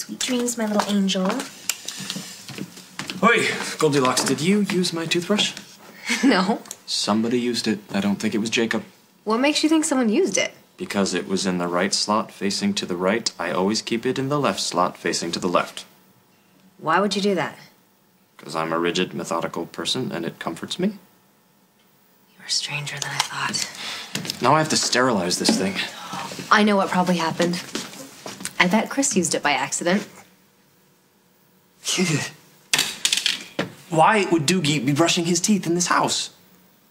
Sweet dreams, my little angel. Oi, Goldilocks, did you use my toothbrush? No. Somebody used it. I don't think it was Jacob. What makes you think someone used it? Because it was in the right slot facing to the right, I always keep it in the left slot facing to the left. Why would you do that? Because I'm a rigid, methodical person and it comforts me. You're stranger than I thought. Now I have to sterilize this thing. I know what probably happened. I bet Chris used it by accident. Why would Doogie be brushing his teeth in this house?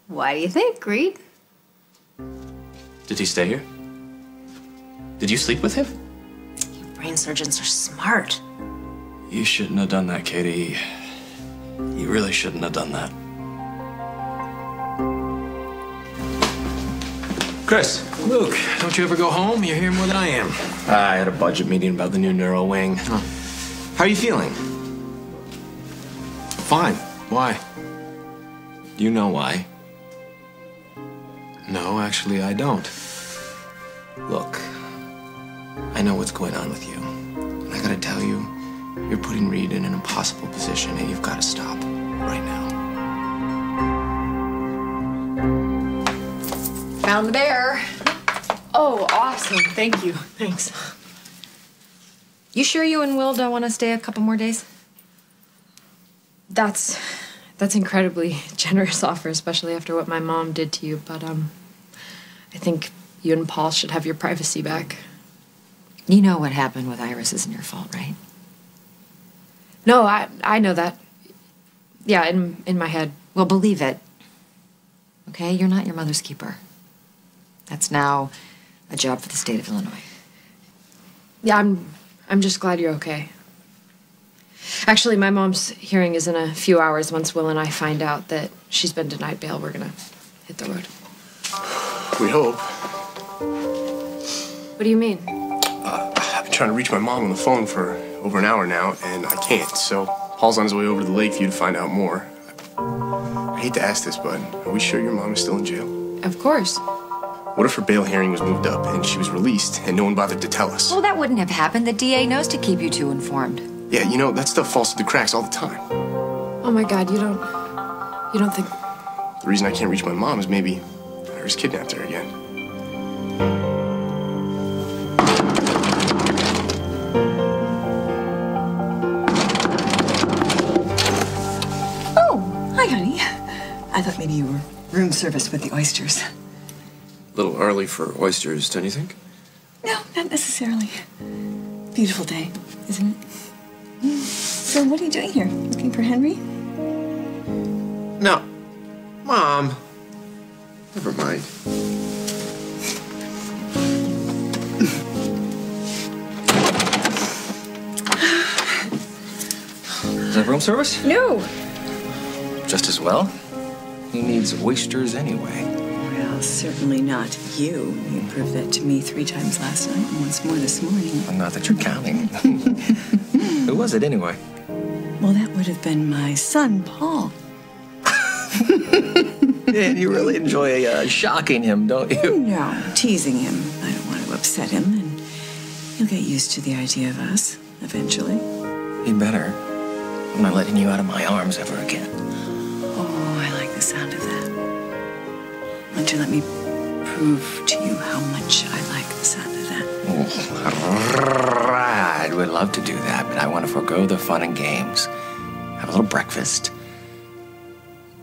Why do you think, Reed? Did he stay here? Did you sleep with him? You brain surgeons are smart. You shouldn't have done that, Katie. You really shouldn't have done that. Chris, Luke, don't you ever go home? You're here more than I am. I had a budget meeting about the new neuro wing. Huh. How are you feeling? Fine. Why? You know why. No, actually, I don't. Look, I know what's going on with you. And I gotta tell you, you're putting Reed in an impossible position and you've gotta stop right now. Found the bear. Oh, awesome. Thank you. Thanks. You sure you and Will don't want to stay a couple more days? That's incredibly generous offer, especially after what my mom did to you, but I think you and Paul should have your privacy back. You know what happened with Iris isn't your fault, right? No, I know that. Yeah, in my head. Well, believe it. Okay? You're not your mother's keeper. That's now a job for the state of Illinois. Yeah, I'm just glad you're okay. Actually, my mom's hearing is in a few hours. Once Will and I find out that she's been denied bail, we're gonna hit the road. We hope. What do you mean? I've been trying to reach my mom on the phone for over an hour now, and I can't. So Paul's on his way over to the lake for you to find out more. I hate to ask this, but are we sure your mom is still in jail? Of course. What if her bail hearing was moved up and she was released and no one bothered to tell us? Well, that wouldn't have happened. The DA knows to keep you two informed. Yeah, you know, that stuff falls through the cracks all the time. Oh my God, you don't think... The reason I can't reach my mom is maybe Iris kidnapped her again. Oh, hi, honey. I thought maybe you were room service with the oysters. A little early for oysters, don't you think? No, not necessarily. Beautiful day, isn't it? So what are you doing here? Looking for Henry? No. Mom. Never mind. Is that room service? No. Just as well. He needs oysters anyway. Well, certainly not you. You proved that to me 3 times last night and once more this morning. Well, not that you're counting. Who was it anyway? Well, that would have been my son, Paul. And you really enjoy shocking him, don't you? No, teasing him. I don't want to upset him, and he'll get used to the idea of us eventually. He better. I'm not letting you out of my arms ever again. Oh, I like the sound of that. Why don't you let me prove to you how much I like the sound of that? Oh, I would love to do that, but I want to forego the fun and games, have a little breakfast,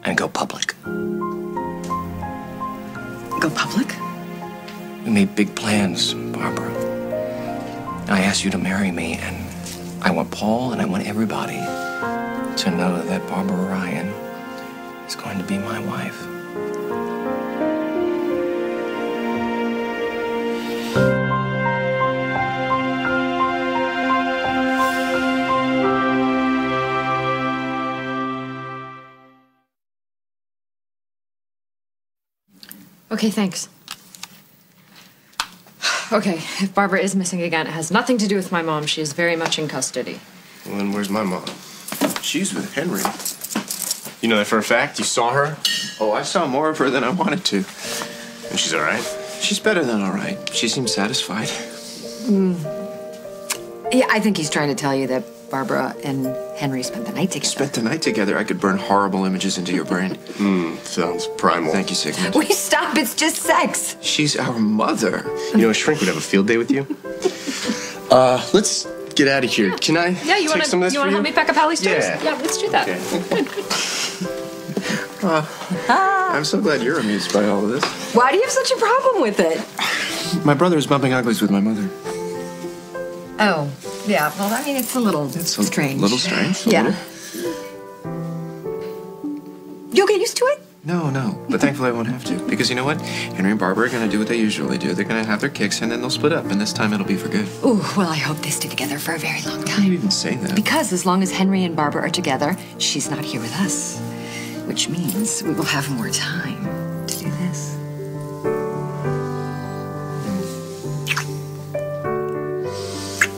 and go public. Go public? We made big plans, Barbara. I asked you to marry me, and I want Paul and I want everybody to know that Barbara Ryan is going to be my wife. Okay, thanks. Okay, if Barbara is missing again, it has nothing to do with my mom. She is very much in custody. Well, then where's my mom? She's with Henry. You know that for a fact? You saw her? Oh, I saw more of her than I wanted to. And she's all right? She's better than all right. She seems satisfied. Yeah, I think he's trying to tell you that Barbara and Henry spent the night together. Spent the night together. I could burn horrible images into your brain. Sounds primal. Thank you, Sigmund. Will you stop? It's just sex. She's our mother. You know, a shrink would have a field day with you. Let's get out of here. Can I Yeah, you take want some of this to for you? help me pack up Hallie's toys? Yeah. Yeah, let's do that. I'm so glad you're amused by all of this. Why do you have such a problem with it? My brother is bumping uglies with my mother. Oh, yeah. Well, I mean, it's a little strange. A little strange? A Yeah. little? You'll get used to it? No. But thankfully I won't have to. Because you know what? Henry and Barbara are going to do what they usually do. They're going to have their kicks and then they'll split up. And this time it'll be for good. Ooh, well, I hope they stay together for a very long Why do time. you even say that? Because as long as Henry and Barbara are together, she's not here with us. Which means we will have more time to do this.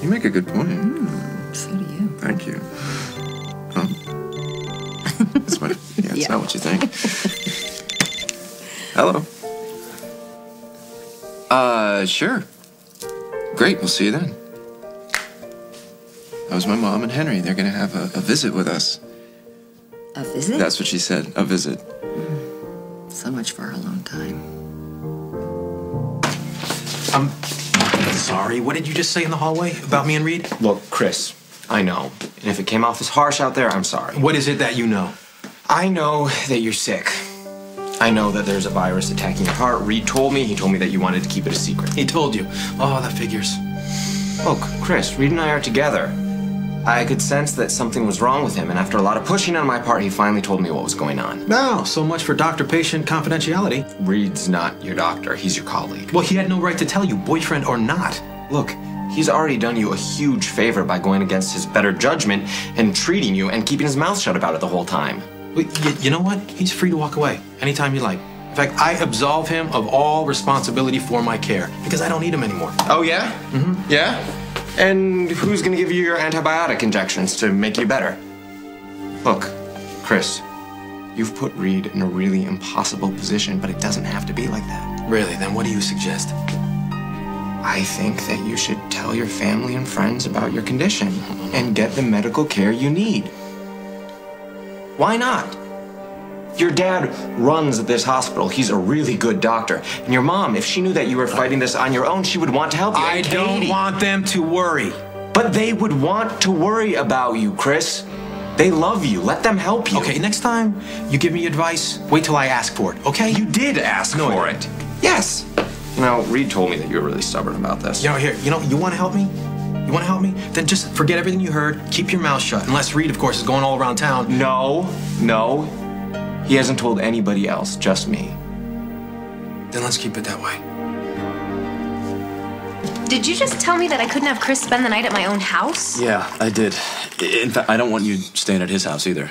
You make a good point. So do you. Thank you. Oh. That's what, yeah, it's not what you think. Hello. Sure. Great, we'll see you then. That was my mom and Henry. They're gonna have a visit with us. A visit? That's what she said, a visit. So much for our alone time. I'm sorry, what did you just say in the hallway about me and Reed? Look, Chris, I know. And if it came off as harsh out there, I'm sorry. What is it that you know? I know that you're sick. I know that there's a virus attacking your heart. Reed told me. He told me that you wanted to keep it a secret. He told you. Oh, that figures. Look, Chris, Reed and I are together. I could sense that something was wrong with him, and after a lot of pushing on my part, he finally told me what was going on. No, so much for doctor-patient confidentiality. Reed's not your doctor. He's your colleague. Well, he had no right to tell you, boyfriend or not. Look, he's already done you a huge favor by going against his better judgment and treating you and keeping his mouth shut about it the whole time. You know what? He's free to walk away anytime you like. In fact, I absolve him of all responsibility for my care because I don't need him anymore. Oh, yeah? Mm-hmm. Yeah? And who's gonna give you your antibiotic injections to make you better? Look, Chris, you've put Reed in a really impossible position, but it doesn't have to be like that. Really? Then what do you suggest? I think that you should tell your family and friends about your condition and get the medical care you need. Why not? Your dad runs this hospital. He's a really good doctor. And your mom, if she knew that you were fighting this on your own, she would want to help you. I don't want them to worry. But they would want to worry about you, Chris. They love you. Let them help you. Okay, next time you give me advice, wait till I ask for it, okay? You did ask for it. Yes. You know, Reed told me that you were really stubborn about this. You want to help me? You want to help me? Then just forget everything you heard. Keep your mouth shut. Unless Reed, of course, is going all around town. No. He hasn't told anybody else, just me. Then let's keep it that way. Did you just tell me that I couldn't have Chris spend the night at my own house? Yeah, I did. In fact, I don't want you staying at his house either.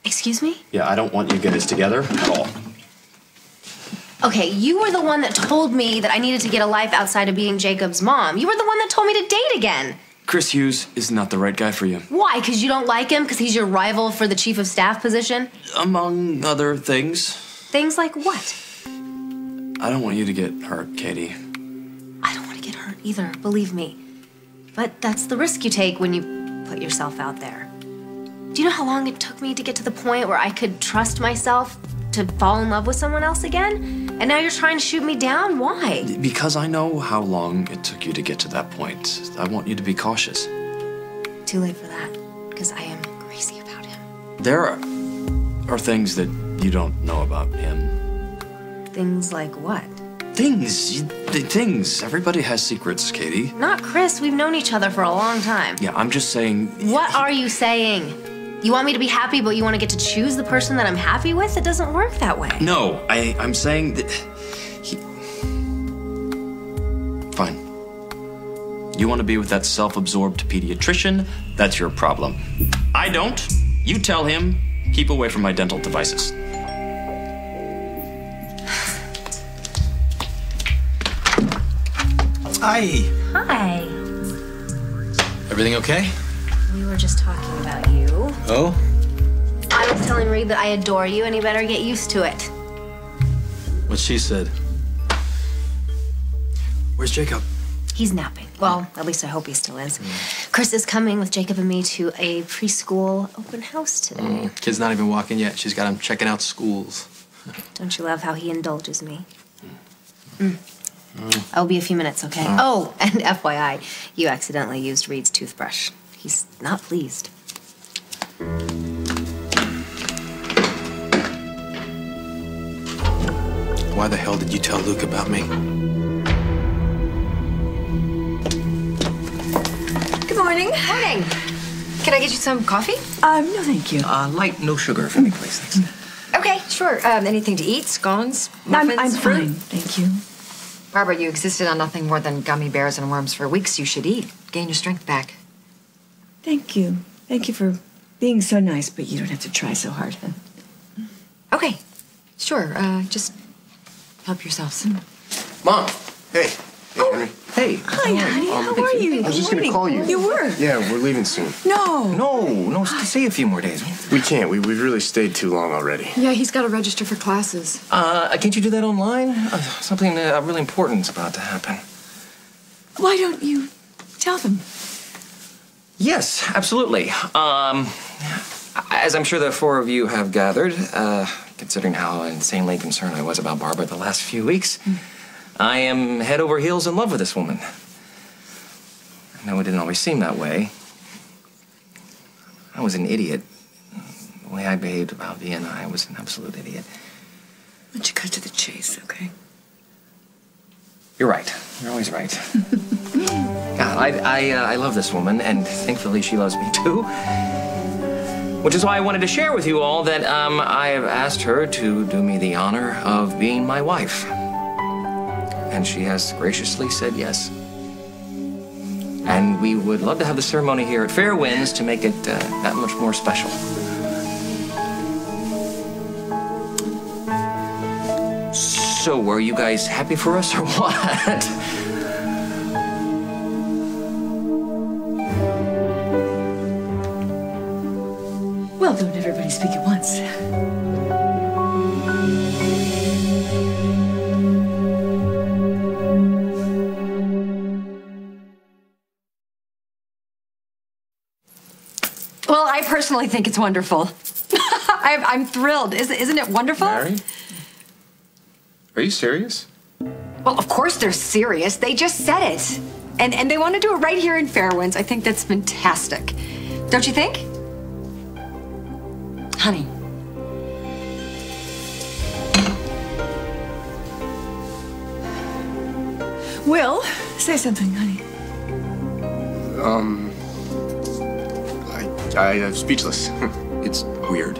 Excuse me? Yeah, I don't want you guys together at all. Okay, you were the one that told me that I needed to get a life outside of being Jacob's mom. You were the one that told me to date again. Chris Hughes is not the right guy for you. Why? Because you don't like him? Because he's your rival for the chief of staff position? Among other things. Things like what? I don't want you to get hurt, Katie. I don't want to get hurt either, believe me. But that's the risk you take when you put yourself out there. Do you know how long it took me to get to the point where I could trust myself to fall in love with someone else again? And now you're trying to shoot me down? Why? Because I know how long it took you to get to that point. I want you to be cautious. Too late for that, because I am crazy about him. There are things that you don't know about him. Things like what? Things. Everybody has secrets, Katie. Not Chris. We've known each other for a long time. Yeah, I'm just saying... What are you saying? You want me to be happy, but you want to get to choose the person that I'm happy with? It doesn't work that way. No, I'm saying that... Fine. You want to be with that self-absorbed pediatrician? That's your problem. I don't. You tell him, keep away from my dental devices. Hi. Hi. Everything okay? We were just talking about you. Oh? I was telling Reed that I adore you and he better get used to it. What she said. Where's Jacob? He's napping. Well, at least I hope he still is. Chris is coming with Jacob and me to a preschool open house today. Kid's not even walking yet. She's got him checking out schools. Don't you love how he indulges me? I'll be a few minutes, okay? Oh, and FYI, you accidentally used Reed's toothbrush. He's not pleased. Why the hell did you tell Luke about me? Good morning. Morning. Can I get you some coffee? No, thank you. Light, no sugar for me, please. Thanks. Okay, sure. Anything to eat? Scones? Muffins? I'm fruit? fine, thank you. Barbara, you existed on nothing more than gummy bears and worms for weeks. You should eat. Gain your strength back. Thank you. Thank you for being so nice, but you don't have to try so hard. Okay, sure. Just help yourselves. Mom! Hey. Hey, Henry. Hey. Hi, honey. How are you? I was just gonna call you. You were? Yeah, we're leaving soon. No, stay a few more days. We can't. We've really stayed too long already. Yeah, he's got to register for classes. Can't you do that online? Something really important is about to happen. Why don't you tell them? Yes, absolutely. As I'm sure the four of you have gathered, considering how insanely concerned I was about Barbara the last few weeks, I am head over heels in love with this woman. I know it didn't always seem that way. I was an idiot. The way I behaved about Vienna, I was an absolute idiot. Why don't you cut to the chase, okay? You're right. You're always right. God, I love this woman, and thankfully she loves me too. Which is why I wanted to share with you all that I have asked her to do me the honor of being my wife. And she has graciously said yes. And we would love to have the ceremony here at Fair Winds to make it that much more special. So, were you guys happy for us or what? Well, don't everybody speak at once. Well, I personally think it's wonderful. I'm thrilled. Isn't it wonderful? Mary? Are you serious? Well, of course they're serious. They just said it. And they want to do it right here in Fairwinds. I think that's fantastic. Don't you think? Honey. Will, say something, honey. I'm speechless. It's weird.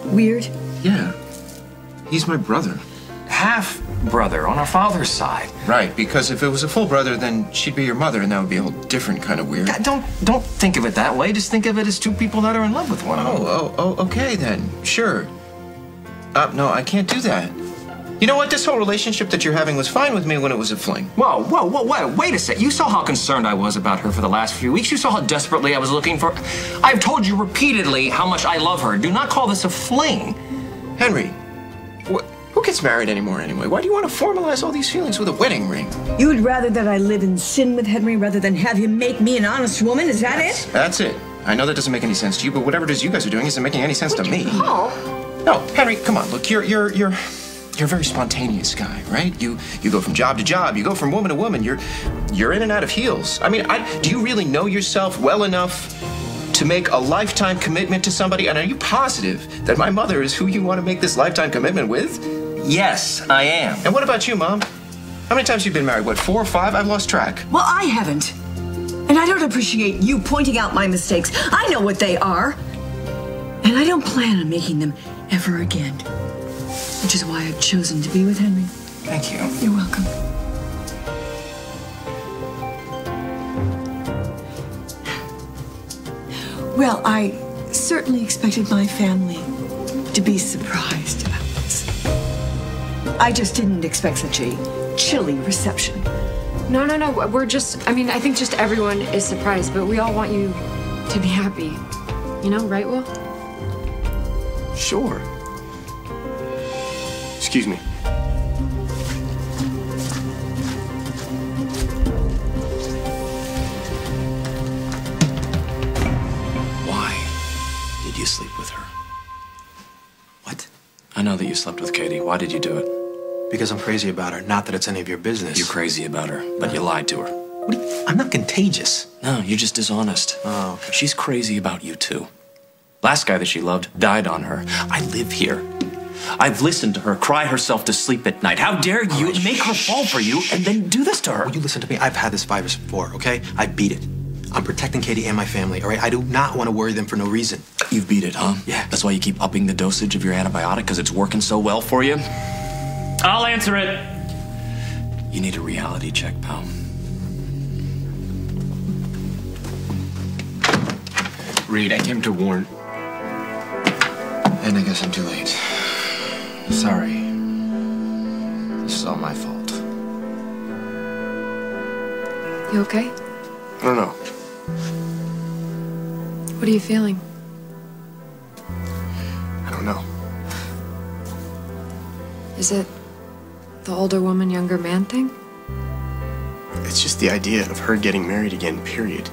Weird? Yeah. He's my brother. Half brother on our father's side. Right, because if it was a full brother, then she'd be your mother, and that would be a whole different kind of weird. Don't think of it that way. Just think of it as two people that are in love with one another. Okay then. Sure. No, I can't do that. You know what? This whole relationship that you're having was fine with me when it was a fling. Whoa, wait a sec. You saw how concerned I was about her for the last few weeks. You saw how desperately I was looking for... I've told you repeatedly how much I love her. Do not call this a fling. Henry, who gets married anymore anyway? Why do you want to formalize all these feelings with a wedding ring? You would rather that I live in sin with Henry rather than have him make me an honest woman? Is that it? That's it. I know that doesn't make any sense to you, but whatever it is you guys are doing isn't making any sense to me. Paul? No, Henry, come on. Look, you're a very spontaneous guy, right? You go from job to job. You go from woman to woman. You're in and out of heels. I mean, do you really know yourself well enough to make a lifetime commitment to somebody? And are you positive that my mother is who you want to make this lifetime commitment with? Yes, I am. And what about you, Mom? How many times have you been married? What, 4 or 5? I've lost track. Well, I haven't. And I don't appreciate you pointing out my mistakes. I know what they are. And I don't plan on making them ever again. Which is why I've chosen to be with Henry. Thank you. You're welcome. Well, I certainly expected my family to be surprised about this. I just didn't expect such a chilly reception. No. We're just, I think just everyone is surprised, but we all want you to be happy. You know, right, Will? Sure. Excuse me. you sleep with her. What? I know that you slept with Katie. Why did you do it? Because I'm crazy about her. Not that it's any of your business. You're crazy about her, but you lied to her. I'm not contagious. No, you're just dishonest. Oh, okay. She's crazy about you, too. Last guy that she loved died on her. I live here. I've listened to her cry herself to sleep at night. How dare you make her fall for you and then do this to her? Will you listen to me? I've had this virus before, okay? I beat it. I'm protecting Katie and my family, all right? I do not want to worry them for no reason. You've beat it, huh? Yeah. That's why you keep upping the dosage of your antibiotic, because it's working so well for you? I'll answer it. You need a reality check, pal. Reed, I came to warn. And I guess I'm too late. Sorry. This is all my fault. You okay? I don't know. What are you feeling? I don't know. Is it the older woman, younger man thing? It's just the idea of her getting married again, period.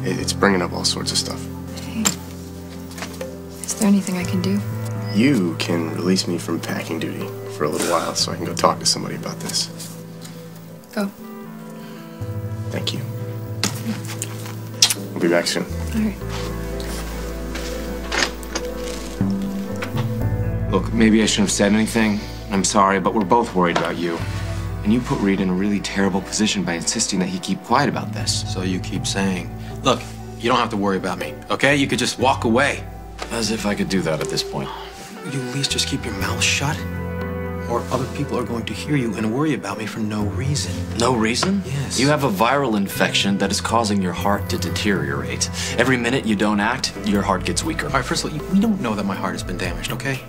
It's bringing up all sorts of stuff. Hey, is there anything I can do? You can release me from packing duty for a little while so I can go talk to somebody about this. Go. Thank you. I'll be back soon. All right. Look, maybe I shouldn't have said anything. I'm sorry, but we're both worried about you. And you put Reed in a really terrible position by insisting that he keep quiet about this. So you keep saying, look, you don't have to worry about me, okay? You could just walk away. As if I could do that at this point. Will you at least just keep your mouth shut? Or other people are going to hear you and worry about me for no reason. No reason? Yes. You have a viral infection that is causing your heart to deteriorate. Every minute you don't act, your heart gets weaker. All right, first of all, we don't know that my heart has been damaged, okay?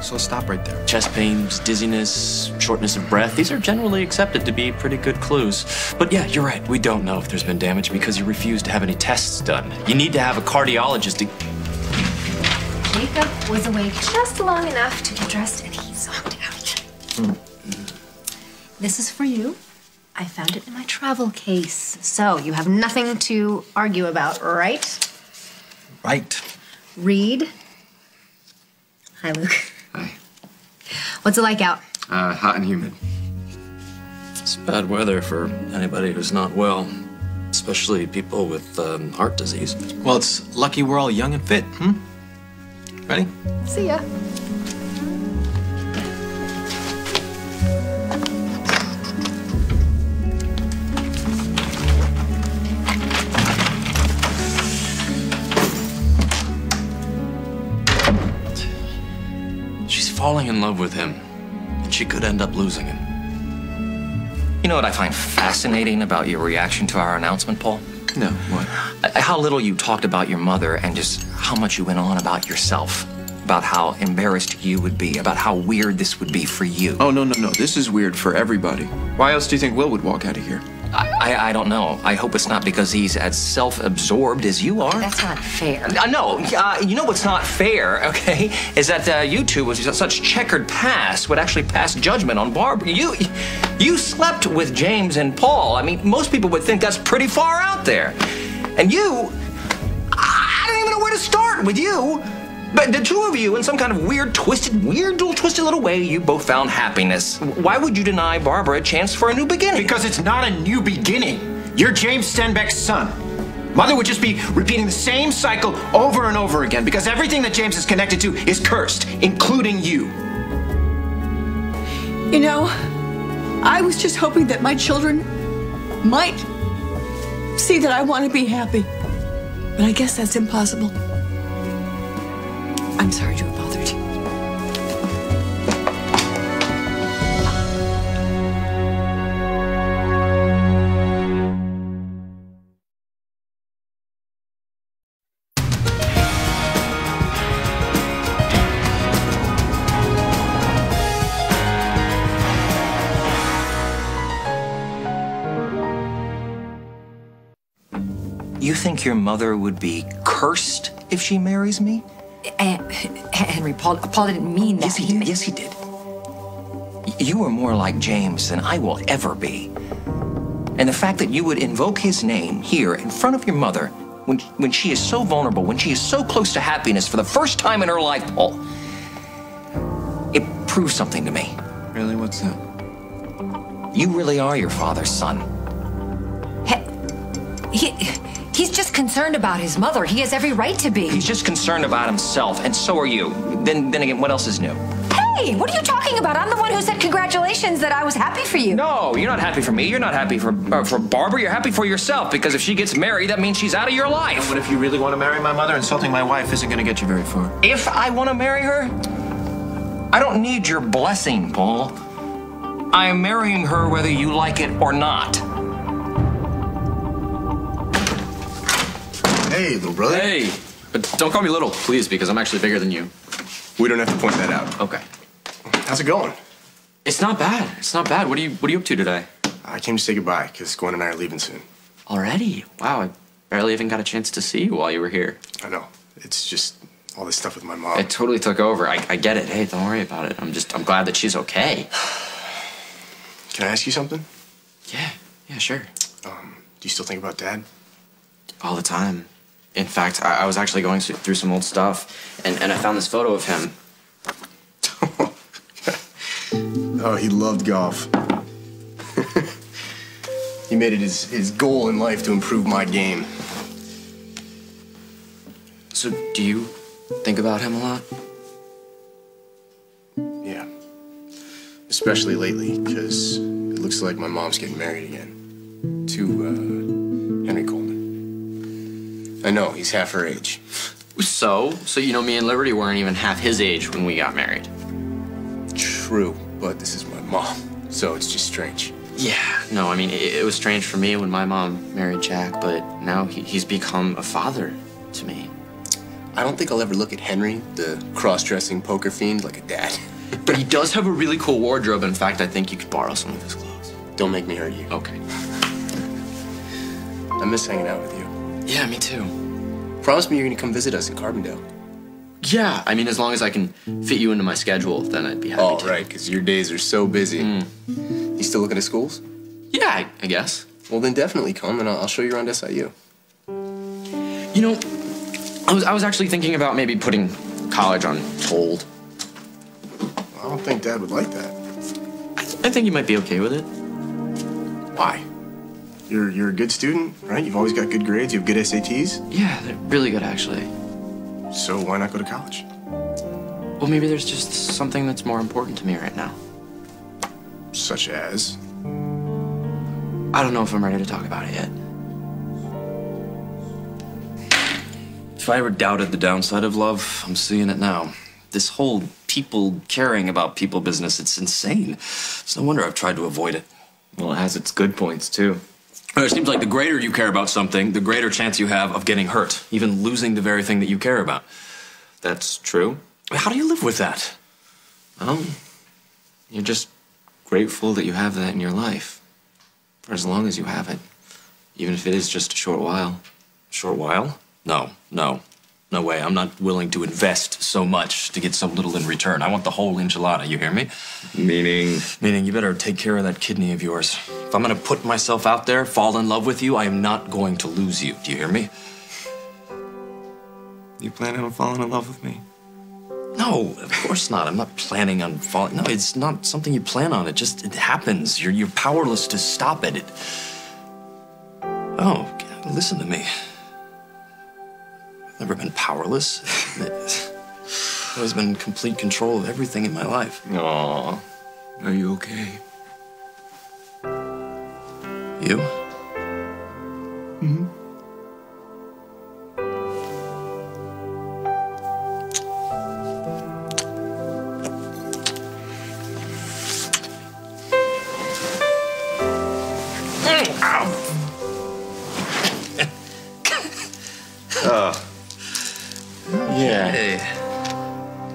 So stop right there. Chest pains, dizziness, shortness of breath, these are generally accepted to be pretty good clues. But yeah, you're right, we don't know if there's been damage because you refuse to have any tests done. You need to have a cardiologist to... Jacob was awake just long enough to get dressed, and he zonked out. This is for you. I found it in my travel case. So you have nothing to argue about, right? Right. Reed. Hi, Luke. Hi. What's it like out? Hot and humid. It's bad weather for anybody who's not well, especially people with heart disease. Well, it's lucky we're all young and fit, Ready? See ya. She's falling in love with him, and she could end up losing him. You know what I find fascinating about your reaction to our announcement, Paul? No, what? How little you talked about your mother and just how much you went on about yourself. About how embarrassed you would be, about how weird this would be for you. Oh, no. This is weird for everybody. Why else do you think Will would walk out of here? I don't know. I hope it's not because he's as self-absorbed as you are. That's not fair. No, you know what's not fair, okay, is that you two with such checkered past would actually pass judgment on Barbara. You slept with James and Paul. I mean, most people would think that's pretty far out there. And you, I don't even know where to start with you. But the two of you, in some kind of weird, twisted little way, you both found happiness. Why would you deny Barbara a chance for a new beginning? Because it's not a new beginning. You're James Stenbeck's son. Mother would just be repeating the same cycle over and over again because everything that James is connected to is cursed, including you. You know, I was just hoping that my children might see that I want to be happy. But I guess that's impossible. I'm sorry to have bothered you. You think your mother would be cursed if she marries me? Henry, Paul didn't mean that. Yes, he did. You are more like James than I will ever be. And the fact that you would invoke his name here in front of your mother when she is so vulnerable, when she is so close to happiness for the first time in her life, Paul, it proves something to me. Really? What's that? You really are your father's son. He's just concerned about his mother. He has every right to be. He's just concerned about himself, and so are you. Then again, what else is new? Hey, what are you talking about? I'm the one who said congratulations, that I was happy for you. No, you're not happy for me. You're not happy for Barbara. You're happy for yourself, because if she gets married, that means she's out of your life. And what if you really want to marry my mother? Insulting my wife isn't going to get you very far. If I want to marry her, I don't need your blessing, Paul. I am marrying her whether you like it or not. Hey, little brother. Hey, but don't call me little, please, because I'm actually bigger than you. We don't have to point that out. Okay. How's it going? It's not bad. It's not bad. What are you up to today? I came to say goodbye, because Gwen and I are leaving soon. Already? Wow, I barely even got a chance to see you while you were here. I know. It's just all this stuff with my mom. It totally took over. I get it. Hey, don't worry about it. I'm glad that she's okay. Can I ask you something? Yeah, sure. Do you still think about Dad? All the time. In fact, I was actually going through some old stuff, and I found this photo of him. Oh, he loved golf. He made it his goal in life to improve my game. So, do you think about him a lot? Yeah. Especially lately, because it looks like my mom's getting married again. To, Henry Coleman. I know, he's half her age. So you know, me and Liberty weren't even half his age when we got married. True, but this is my mom, so it's just strange. Yeah, no, I mean, it was strange for me when my mom married Jack, but now he's become a father to me. I don't think I'll ever look at Henry, the cross-dressing poker fiend, like a dad. But he does have a really cool wardrobe. In fact, I think you could borrow some of his clothes. Don't make me hurt you. Okay. I miss hanging out with you. Yeah, me too. Promise me you're gonna come visit us in Carbondale. Yeah, I mean, as long as I can fit you into my schedule, then I'd be happy to. Oh, right, because your days are so busy. You still looking at schools? Yeah, I guess. Well, then definitely come, and I'll show you around SIU. You know, I was actually thinking about maybe putting college on hold. I don't think Dad would like that. I think you might be okay with it. Why? You're a good student, right? You've always got good grades. You have good SATs. Yeah, they're really good, actually. So why not go to college? Well, maybe there's just something that's more important to me right now. Such as? I don't know if I'm ready to talk about it yet. If I ever doubted the downside of love, I'm seeing it now. This whole people caring about people business, it's insane. It's no wonder I've tried to avoid it. Well, it has its good points, too. It seems like the greater you care about something, the greater chance you have of getting hurt, even losing the very thing that you care about. That's true. How do you live with that? Well, you're just grateful that you have that in your life. For as long as you have it. Even if it is just a short while. Short while? No way. I'm not willing to invest so much to get so little in return. I want the whole enchilada, you hear me? Meaning? Meaning you better take care of that kidney of yours. If I'm gonna put myself out there, fall in love with you, I am not going to lose you. Do you hear me? You planning on falling in love with me? No, of course not. I'm not planning on falling. No, it's not something you plan on. It happens. You're powerless to stop it. Oh, listen to me. I've never been powerless. I've always been in complete control of everything in my life. Aw, are you okay? You? Mm-hmm. Yeah. Hey.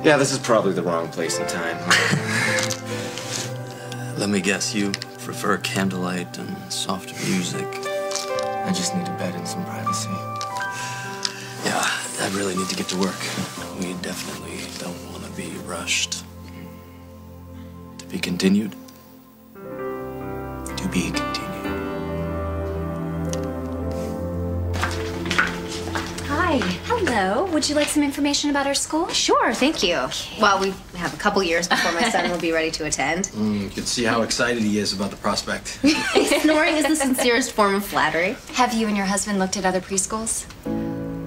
Yeah, this is probably the wrong place and time. Let me guess, you prefer candlelight and soft music. I just need a bed and some privacy. Yeah, I really need to get to work. We definitely don't want to be rushed. To be continued. To be continued. Hi. Hello. Would you like some information about our school? Sure, thank you. Well, we have a couple years before my son will be ready to attend. You can see how excited he is about the prospect. Snoring is the sincerest form of flattery. Have you and your husband looked at other preschools?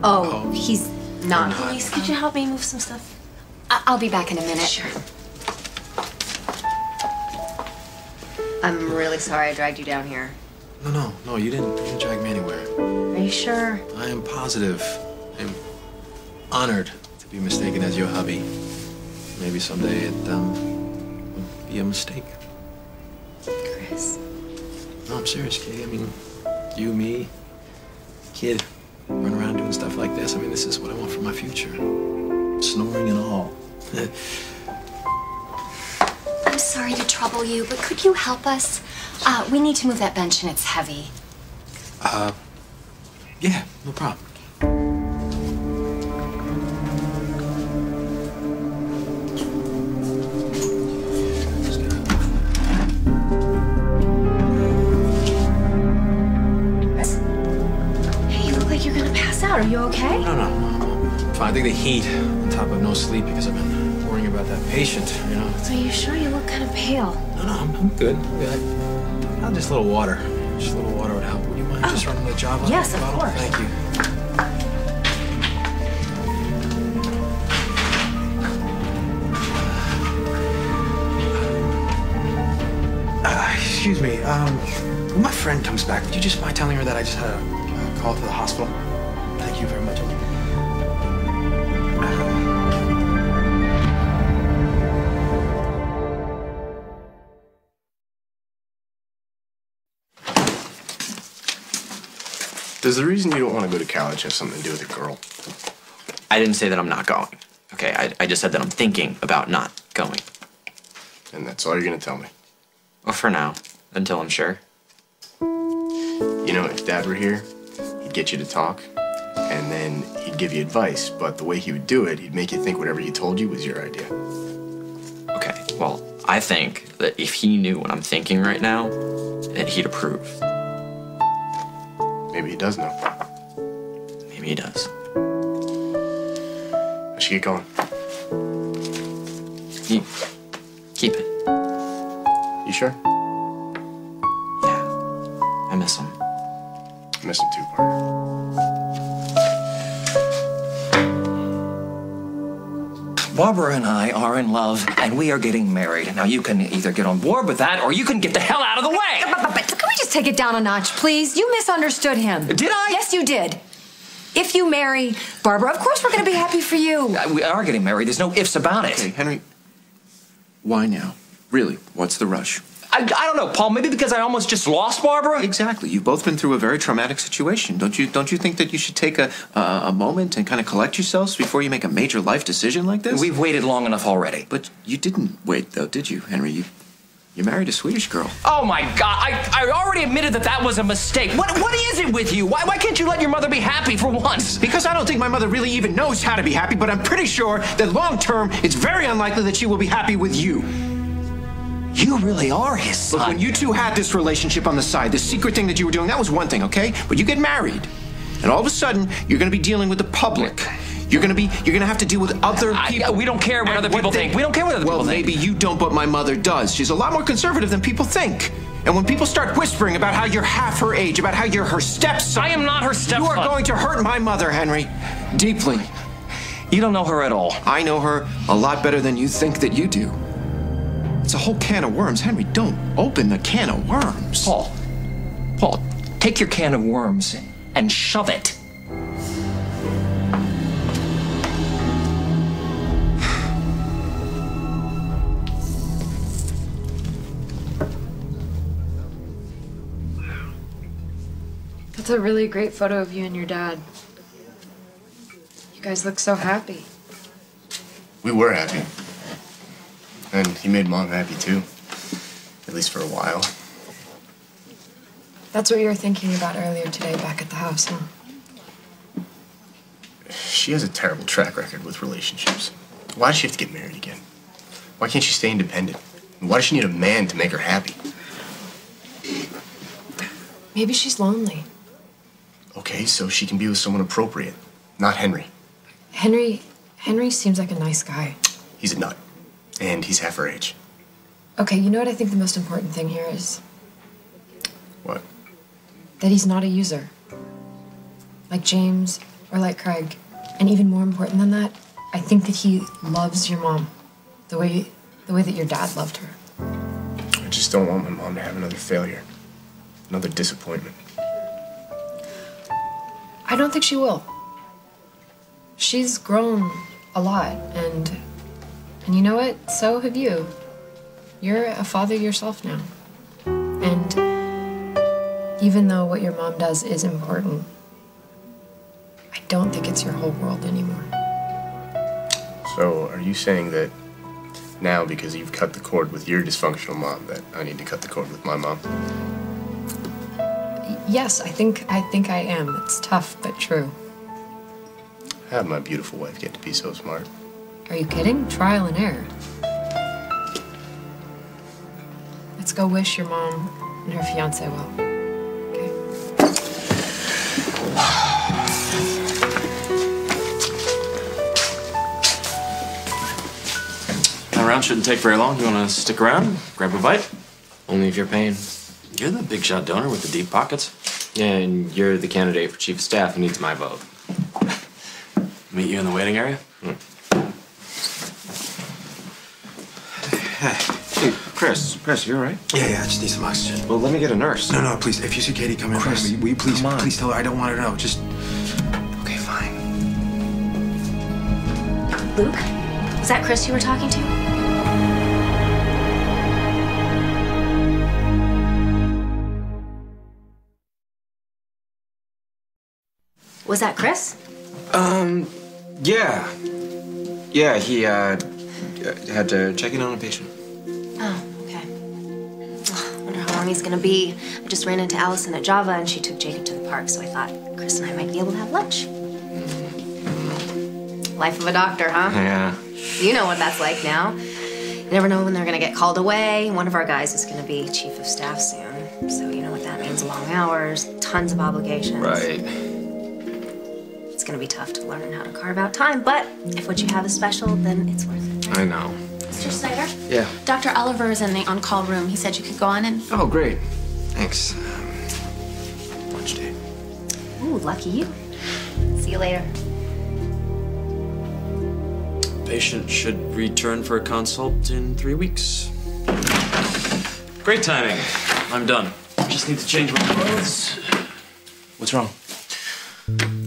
Oh, he's not. Please, could you help me move some stuff? I'll be back in a minute. Sure. I'm really sorry I dragged you down here. No, you didn't drag me anywhere. Are you sure? I am positive. I'm honored to be mistaken as your hubby. Maybe someday it will be a mistake. Chris. No, I'm serious, Katie. I mean, you, me, kid, run around doing stuff like this. I mean, this is what I want for my future. Snoring and all. I'm sorry to trouble you, but could you help us? We need to move that bench and it's heavy. Yeah, no problem. Hey, you look like you're gonna pass out. Are you okay? No. Fine. I think the heat on top of no sleep because I've been worrying about that patient, you know. Are you sure? You look kind of pale. No, I'm good. I'll just a little water. Just a little water would help. Would you mind just running the job on Yes, that of bottle? course. Thank you. Excuse me. When my friend comes back, would you just mind telling her that I just had a call to the hospital? Thank you very much. Does the reason you don't want to go to college have something to do with a girl? I didn't say that I'm not going. Okay, I just said that I'm thinking about not going. And that's all you're going to tell me? Well, for now, until I'm sure. You know, if Dad were here, he'd get you to talk, and then he'd give you advice, but the way he would do it, he'd make you think whatever he told you was your idea. Okay, well, I think that if he knew what I'm thinking right now, that he'd approve. Maybe he does know. Maybe he does. I should get going. You keep it. You sure? Yeah, I miss him. I miss him too, Parker. Barbara and I are in love, and we are getting married. Now, you can either get on board with that, or you can get the hell out of the way! But can we just take it down a notch, please? You misunderstood him. Did I? Yes, you did. If you marry Barbara, of course we're going to be happy for you. We are getting married. There's no ifs about it. Hey, Henry, why now? Really, what's the rush? I don't know, Paul. Maybe because I almost just lost Barbara? Exactly. You've both been through a very traumatic situation. Don't you think that you should take a moment and kind of collect yourselves before you make a major life decision like this? We've waited long enough already. But you didn't wait, though, did you, Henry? You married a Swedish girl. Oh, my God. I already admitted that was a mistake. What is it with you? Why can't you let your mother be happy for once? Because I don't think my mother really even knows how to be happy, but I'm pretty sure that long term, it's very unlikely that she will be happy with you. You really are his son. Look, when you two had this relationship on the side, the secret thing that you were doing, that was one thing, okay? But you get married, and all of a sudden, you're gonna be dealing with the public. You're gonna have to deal with other people. We don't care what other people think. We don't care what other people think. Well, maybe you don't, but my mother does. She's a lot more conservative than people think. And when people start whispering about how you're half her age, about how you're her stepson... I am not her stepson. You are going to hurt my mother, Henry. Deeply. You don't know her at all. I know her a lot better than you think that you do. It's a whole can of worms. Henry, don't open the can of worms. Paul, take your can of worms and shove it. That's a really great photo of you and your dad. You guys look so happy. We were happy. And he made Mom happy, too. At least for a while. That's what you were thinking about earlier today back at the house, huh? She has a terrible track record with relationships. Why does she have to get married again? Why can't she stay independent? Why does she need a man to make her happy? Maybe she's lonely. Okay, so she can be with someone appropriate. Not Henry. Henry seems like a nice guy. He's a nut. And he's half her age. Okay, you know what I think the most important thing here is? What? That he's not a user. Like James or like Craig. And even more important than that, I think that he loves your mom. The way that your dad loved her. I just don't want my mom to have another failure. Another disappointment. I don't think she will. She's grown a lot, and you know what? So have you. You're a father yourself now. And even though what your mom does is important, I don't think it's your whole world anymore. So, are you saying that now, because you've cut the cord with your dysfunctional mom, that I need to cut the cord with my mom? Yes, I think I am. It's tough, but true. How did my beautiful wife get to be so smart? Are you kidding? Trial and error. Let's go wish your mom and her fiancé well. Okay? That round shouldn't take very long. You want to stick around? Grab a bite? Only if you're paying. You're the big shot donor with the deep pockets. Yeah, and you're the candidate for chief of staff who needs my vote. Meet you in the waiting area? Hey, Chris, you all right? Yeah, I just need some oxygen. Well, let me get a nurse. No, please. If you see Katie come in front of me, will you please tell her I don't want her to know? Just. Okay, fine. Luke? Is that Chris you were talking to? Was that Chris? Yeah. Yeah, he, had to check in on a patient. Oh, okay. I wonder how long he's gonna be. I just ran into Allison at Java and she took Jacob to the park, so I thought Chris and I might be able to have lunch. Life of a doctor, huh? Yeah. You know what that's like now. You never know when they're gonna get called away. One of our guys is gonna be chief of staff soon. So you know what that means, long hours, tons of obligations. Right. It's gonna be tough to learn how to carve out time, but if what you have is special, then it's worth it. I know. Mr. Snyder? Yeah. Dr. Oliver is in the on-call room. He said you could go on in. Oh, great. Thanks. Lunch date. Ooh, lucky you. See you later. Patient should return for a consult in 3 weeks. Great timing. I'm done. Just need to change my clothes. What's wrong?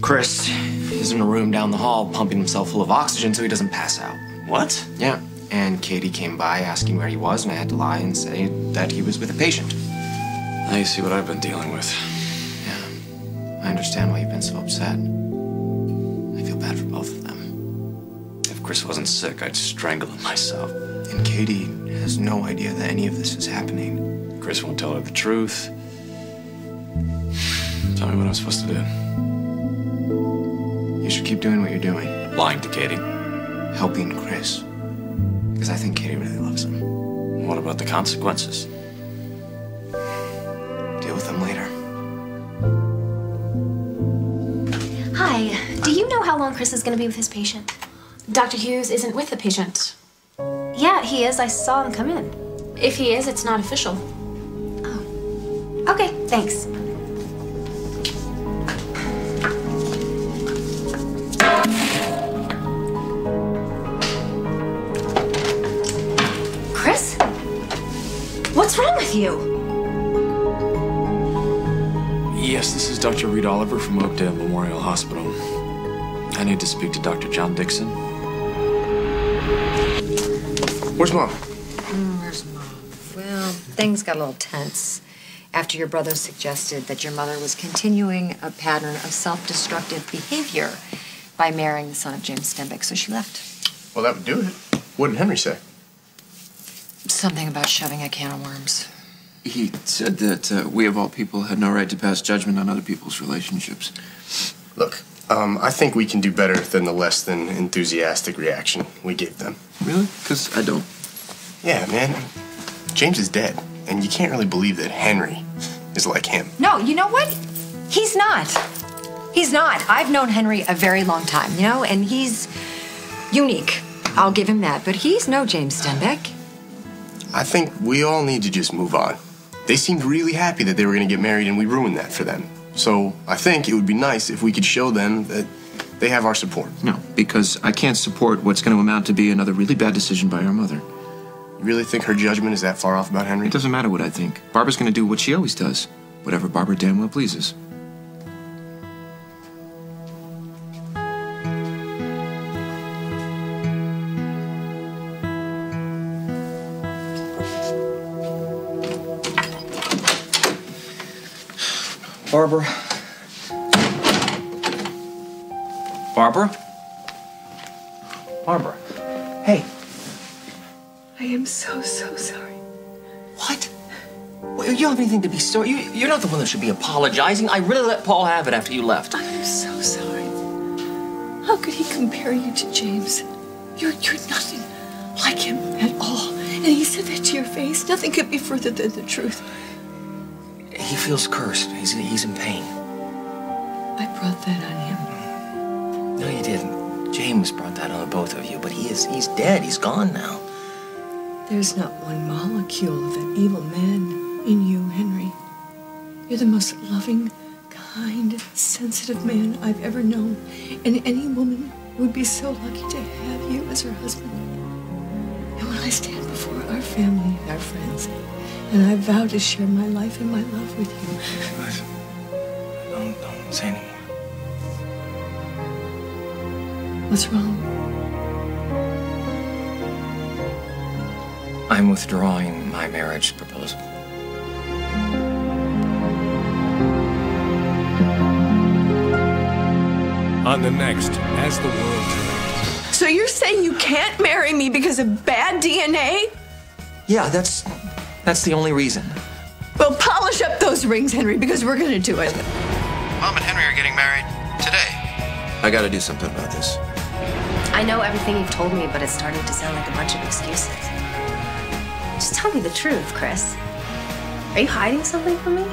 Chris is in a room down the hall pumping himself full of oxygen so he doesn't pass out. What? Yeah. And Katie came by asking where he was, and I had to lie and say that he was with a patient. Now you see what I've been dealing with. Yeah. I understand why you've been so upset. I feel bad for both of them. If Chris wasn't sick, I'd strangle him myself. And Katie has no idea that any of this is happening. Chris won't tell her the truth. Tell me what I'm supposed to do. You should keep doing what you're doing. Lying to Katie. Helping Chris. Because I think Katie really loves him. What about the consequences? Deal with them later. Hi. Do you know how long Chris is going to be with his patient? Dr. Hughes isn't with the patient. Yeah, he is. I saw him come in. If he is, it's not official. Oh. Okay, thanks. Chris? What's wrong with you? Yes, this is Dr. Reed Oliver from Oakdale Memorial Hospital. I need to speak to Dr. John Dixon. Where's Mom? Where's Mom? Well, things got a little tense after your brother suggested that your mother was continuing a pattern of self-destructive behavior by marrying the son of James Stenbeck, so she left. Well, that would do it. What did Henry say? Something about shoving a can of worms. He said that we of all people had no right to pass judgment on other people's relationships. Look, I think we can do better than the less than enthusiastic reaction we gave them. Really? Because I don't. Yeah, man. James is dead, and you can't really believe that Henry is like him. No, you know what? He's not. He's not. I've known Henry a very long time, you know, and he's unique. I'll give him that, but he's no James Stenbeck. I think we all need to just move on. They seemed really happy that they were going to get married, and we ruined that for them. So I think it would be nice if we could show them that they have our support. No, because I can't support what's going to amount to be another really bad decision by our mother. You really think her judgment is that far off about Henry? It doesn't matter what I think. Barbara's going to do what she always does. Whatever Barbara damn well pleases. Barbara? Barbara? Barbara? Hey. I am so sorry. What? Well, you don't have anything to be sorry. You're not the one that should be apologizing. I really let Paul have it after you left. I am so sorry. How could he compare you to James? You're nothing like him at all. And he said that to your face. Nothing could be further than the truth. He feels cursed. He's in pain. I brought that on him. No, you didn't. James brought that on the both of you, but he's dead. He's gone now. There's not one molecule of that evil man in you, Henry. You're the most loving, kind, sensitive man I've ever known. And any woman would be so lucky to have you as her husband. And when I stand before our family and our friends, and I vow to share my life and my love with you. Listen, don't say anymore. What's wrong? I'm withdrawing my marriage proposal. On the next, As the World Turns. So you're saying you can't marry me because of bad DNA? Yeah, that's the only reason. Well, polish up those rings, Henry, because we're gonna do it. Mom and Henry are getting married today. I gotta do something about this. I know everything you've told me, but it's starting to sound like a bunch of excuses. Just tell me the truth, Chris. Are you hiding something from me?